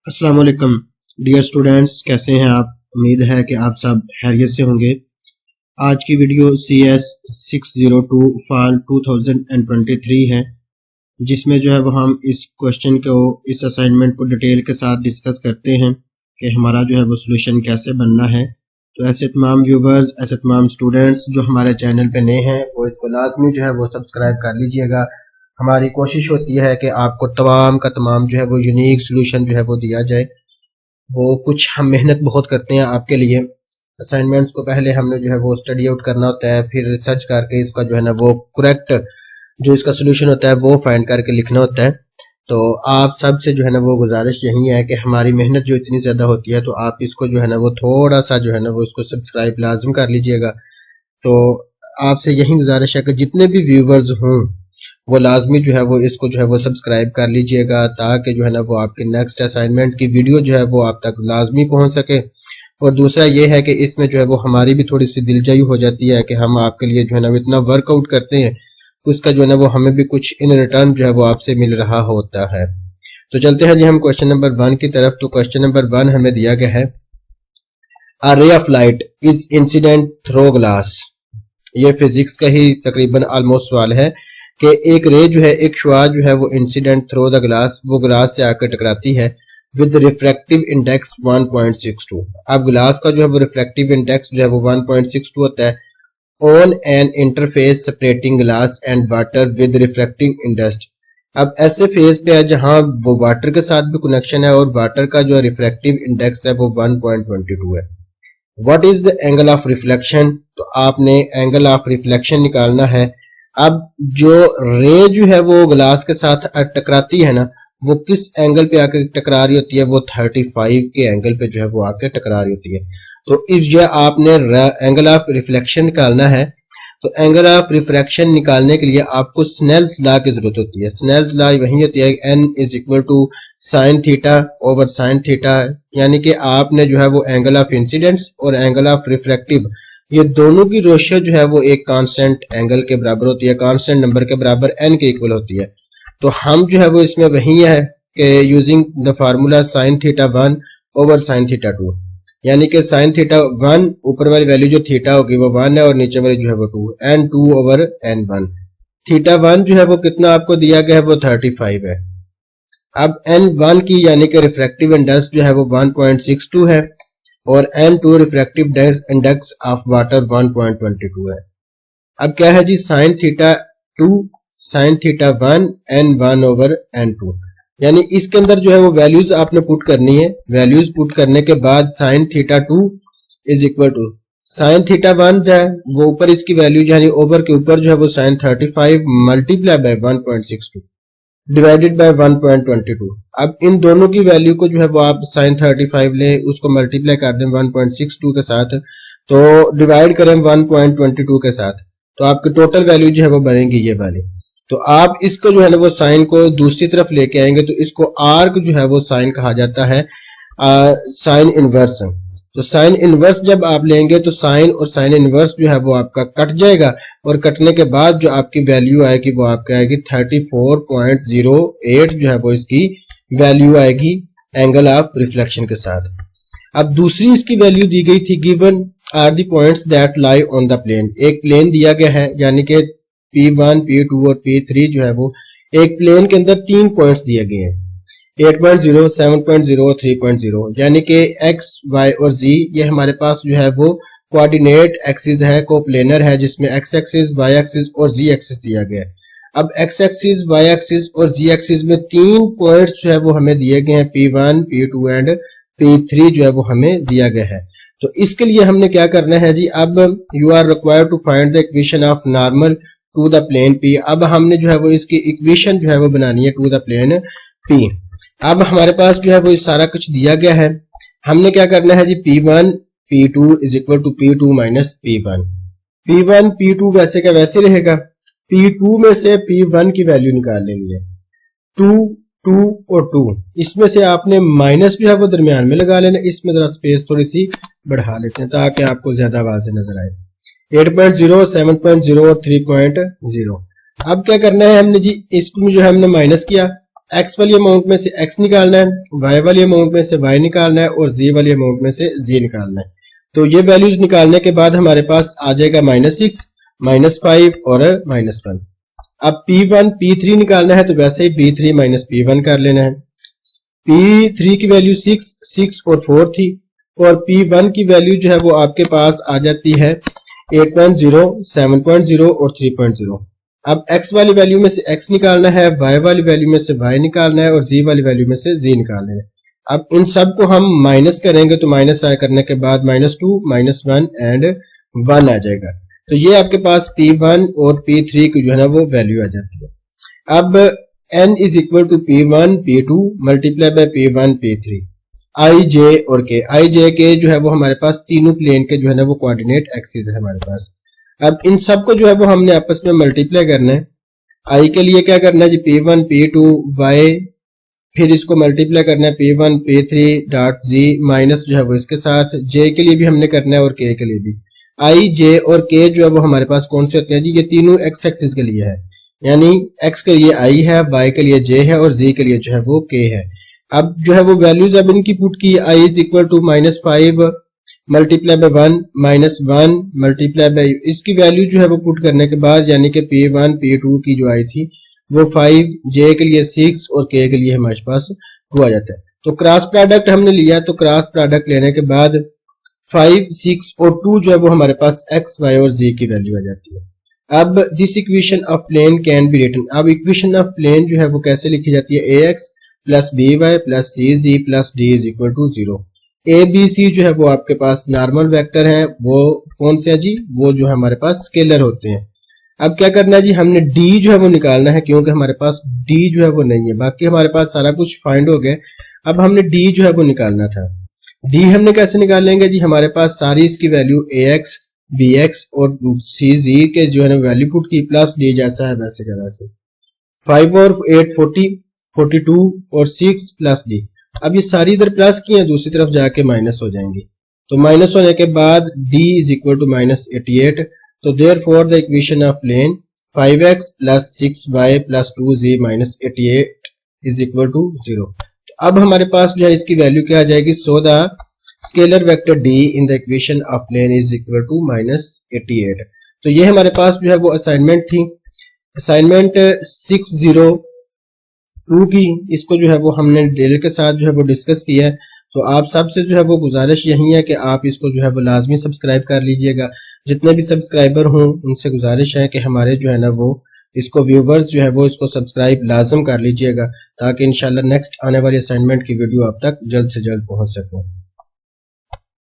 अस्सलाम वालेकुम dear students, कैसे हैं आप। उम्मीद है कि आप सब खैरियत से होंगे। आज की वीडियो CS 602 फॉल 2023 है, जिसमें जो है वो हम इस क्वेश्चन को, इस असाइनमेंट को डिटेल के साथ डिस्कस करते हैं कि हमारा जो है वो सोल्यूशन कैसे बनना है। तो ऐसे तमाम व्यूवर्स, ऐसे तमाम स्टूडेंट्स जो हमारे चैनल पे नए हैं वो इसको लाजमी जो है वो सब्सक्राइब कर लीजिएगा। हमारी कोशिश होती है कि आपको तमाम का तमाम जो है वो यूनिक सोल्यूशन जो है वो दिया जाए। वो कुछ हम मेहनत बहुत करते हैं आपके लिए। असाइनमेंट्स को पहले हमने जो है वो स्टडी आउट करना होता है, फिर रिसर्च करके इसका जो है ना वो करेक्ट जो इसका सोल्यूशन होता है वो फाइंड करके लिखना होता है। तो आप सब से जो है ना वो गुजारिश यही है कि हमारी मेहनत जो इतनी ज़्यादा होती है, तो आप इसको जो है ना वो थोड़ा सा जो है ना वो इसको सब्सक्राइब लाजम कर लीजिएगा। तो आपसे यही गुजारिश है कि जितने भी व्यूवर्स हों वो लाजमी जो है वो इसको जो है वो सब्सक्राइब कर लीजिएगा, ताकि जो है ना वो आपके नेक्स्ट असाइनमेंट की वीडियो जो है वो आप तक लाजमी पहुंच सके। और दूसरा ये है कि इसमें जो है वो हमारी भी थोड़ी सी दिलजई हो जाती है कि हम आपके लिए जो है ना वो इतना वर्कआउट करते हैं, उसका जो है ना वो हमें भी कुछ इन रिटर्न जो है वो आपसे मिल रहा होता है। तो चलते हैं जी हम क्वेश्चन नंबर 1 की तरफ। तो क्वेश्चन नंबर 1 हमें दिया गया है, a ray of light is incident through glass. ये फिजिक्स का ही तकरीबन ऑलमोस्ट सवाल है कि एक रे जो है, एक शुआ जो है वो इंसिडेंट थ्रो द ग्लास, वो ग्लास से आकर टकराती है विद रिफ्रैक्टिव इंडेक्स 1.62। अब ग्लास का जो है वो रिफ्रैक्टिव इंडेक्स जो है वो 1.62 होता है on an interface separating glass and water with refractive index. अब ऐसे फेज पे है जहां वो वाटर के साथ भी कनेक्शन है और वाटर का जो रिफ्रैक्टिव इंडेक्स है वो 1.22 है। What is the angle of reflection? तो आपने एंगल ऑफ रिफ्लेक्शन निकालना है। अब जो रे जो है वो ग्लास के साथ टकराती है ना, वो किस एंगल पे आके टकरा रही होती है? वो 35 के एंगल पे जो है वो आके टकरा रही होती है। तो इस जो आपने एंगल ऑफ रिफ्लेक्शन निकालना है, तो एंगल ऑफ रिफ्रैक्शन निकालने के लिए आपको स्नेल्स लॉ की जरूरत होती है। स्नेल्स लॉ वही होती है n is equal to sine theta over sine theta, यानी कि आपने जो है वो एंगल ऑफ इंसिडेंस और एंगल ऑफ रिफ्रैक्टिव, ये दोनों की रेशियो जो है वो एक कांस्टेंट एंगल के बराबर होती है, कांस्टेंट नंबर के बराबर n के इक्वल होती है। तो हम जो है वो इसमें वही है कि using the formula sign theta 1 over sine theta 2, यानी कि साइन थीटा 1 ऊपर वाली वैल्यू जो थीटा होगी वो 1 है और नीचे वाली जो है वो 2, एन 2 ओवर एन 1। थीटा 1 जो है वो कितना आपको दिया गया है? वो 35 है। अब एन 1 की यानी कि रिफ्रैक्टिव इंडेक्स जो है वो 1.62 है और N2 refractive index of water 1.22 है। अब क्या है जी, sine theta 2 sine theta 1 N1 over N2, यानी इसके अंदर जो है वो वैल्यूज आपने पुट करनी है। वैल्यूज पुट करने के बाद sine theta 2 is equal to sine theta 1 जो है वो ऊपर इसकी वैल्यू यानी ओवर के ऊपर जो है वो sine 35 multiply by 1.62 divided by 1.22। अब इन दोनों की वैल्यू को जो है वो आप साइन 35 लें, उसको मल्टीप्लाई कर दें 1.62 के साथ, तो डिवाइड करें 1.22 के साथ, तो आपकी टोटल वैल्यू जो है वो बनेगी ये वाली। तो आप इसको जो है ना वो साइन को दूसरी तरफ लेके आएंगे, तो इसको आर्क जो है वो साइन कहा जाता है, साइन इनवर्स। तो साइन इनवर्स जब आप लेंगे तो साइन और साइन इनवर्स जो है वो आपका कट जाएगा, और कटने के बाद जो आपकी वैल्यू आएगी वो आपकी आएगी 34.08 जो है वो इसकी वैल्यू आएगी एंगल ऑफ रिफ्लेक्शन के साथ। अब दूसरी इसकी वैल्यू दी गई थी, given are the points that lie on the plane. एक प्लेन दिया गया है, यानी कि P1, P2 और P3 जो है वो एक प्लेन के अंदर 3 पॉइंट्स दिए गए हैं, 8.0, 7.0 और 3.0, यानी कि x, y और z ये हमारे पास जो है वो कोऑर्डिनेट एक्सिस है, कोप्लेनर है, जिसमें x एक्सिस, y एक्सिस और z एक्सिस दिया गया है। अब x एक्सिस, y एक्सिस और z एक्सिस में 3 पॉइंट्स जो है वो हमें दिए गए हैं, P1, P2 एंड P3 जो है वो हमें दिया गया है। तो इसके लिए हमने क्या करना है जी, अब you are required to find the equation of normal to the plane P। अब हमने जो है वो इसकी इक्वेशन जो है वो बनानी है टू द प्लेन P। अब हमारे पास जो है वो सारा कुछ दिया गया है। हमने क्या करना है जी, P1 P2 is equal to P2 minus P1। P1 P2 वैसे का वैसे रहेगा, P2 में से P1 की वैल्यू निकाल लेनी है, 2 2 और 2, इसमें से आपने माइनस जो है वो दरमियान में लगा लेना। इसमें जरा स्पेस थोड़ी सी बढ़ा लेते हैं ताकि आपको ज्यादा वाज़ेह नजर आए। 8.0, 7.0 और 3.0। अब क्या करना है हमने जी, इसको जो है हमने माइनस किया, एक्स वाली अमाउंट में से एक्स निकालना है, वाई वाली अमाउंट में से वाई निकालना है और जी वाली अमाउंट में से जी निकालना है। तो ये वैल्यूज निकालने के बाद हमारे पास आ जाएगा -6, -5 और -1। अब P1 P3 निकालना है तो वैसे ही P3 माइनस P1 कर लेना है। P3 की वैल्यू 6 और 4 थी और P1 की वैल्यू जो है वो आपके पास आ जाती है 8.0, 7.0 और 3.0। अब x वाली वैल्यू में से x निकालना है, y वाली वैल्यू में से y निकालना है और z वाली वैल्यू में से z निकालना है। अब इन सब को हम माइनस करेंगे तो माइनस करने के बाद -2, -1 एंड 1 आ जाएगा। तो ये आपके पास P1 और P3 की जो है ना वो वैल्यू आ जाती है। अब n is equal to P1 P2 multiply by P1 P3 i j और k। i j k जो है वो हमारे पास तीनों प्लेन के जो है ना वो कोऑर्डिनेट एक्सिस है हमारे पास। अब इन सब को जो है वो हमने आपस में मल्टीप्लाई करना है। i के लिए क्या करना है जी P1 P2 y, फिर इसको मल्टीप्लाई करना है P1 P3 dot z minus जो है वो इसके साथ j के लिए भी हमने करना है और k के लिए भी। i j और k जो है वो हमारे पास कौन से होते हैं जी, ये तीनों x एक्सिस के लिए है, यानी x के लिए i है, y के लिए j है और z के लिए जो है वो k है। अब जो है वो वैल्यूज अब इनकी पुट की, i is equal to -5 multiply by 1 -1 multiply by, इसकी वैल्यू जो है वो पुट करने के बाद यानी कि P1 P2 की जो आई थी वो 5, j के लिए 6 और k के लिए हमारे पास 2 आ जाता है। तो क्रॉस प्रोडक्ट हमने लिया, तो क्रॉस प्रोडक्ट लेने के बाद 5, 6 और 2 जो है वो हमारे पास x, y और z की वैल्यू आ जाती है। अब this equation of plane can be written, अब इक्वेशन ऑफ प्लेन जो है वो कैसे लिखी जाती है, ax plus by plus cz plus d is equal to 0। A B C जो है वो आपके पास नॉर्मल वेक्टर है, वो कौन से है जी, वो जो है हमारे पास स्केलर होते हैं। अब क्या करना है जी, हमने डी जो है वो निकालना है, क्योंकि हमारे पास डी जो है वो नहीं है, बाकी हमारे पास सारा कुछ फाइंड हो गया। अब हमने डी जो है वो निकालना था। डी हमने कैसे निकालेंगे जी, हमारे पास सारी इसकी वैल्यू ए एक्स बी एक्स और सी जी के जो है ना वैल्यू पुट की, प्लस डी जैसा है वैसे का वैसे। 5 और 8 40, 42 और 6 प्लस डी। अब ये सारी इधर प्लस की हैं, दूसरी तरफ जाके माइनस हो जाएंगी। तो माइनस होने के बाद d इज इक्वल टू -88। तो therefore the equation of plane 5x plus 6y plus 2z minus 88 is equal to 0। तो अब हमारे पास जो है इसकी वैल्यू क्या आ जाएगी, so the scalar vector d in the equation of plane is equal to -88। तो ये हमारे पास जो है वो असाइनमेंट थी, असाइनमेंट 602 की। इसको जो है वो हमने डिटेल के साथ जो है वो डिस्कस किया है। तो आप सबसे जो है वो गुजारिश यही है कि आप इसको जो है वो लाजमी सब्सक्राइब कर लीजिएगा। जितने भी सब्सक्राइबर हों उनसे गुजारिश है कि हमारे जो है ना वो इसको व्यूवर्स जो है वो इसको सब्सक्राइब लाजम कर लीजिएगा, ताकि इंशाल्लाह नेक्स्ट आने वाली असाइनमेंट की वीडियो आप तक जल्द से जल्द पहुंच सके।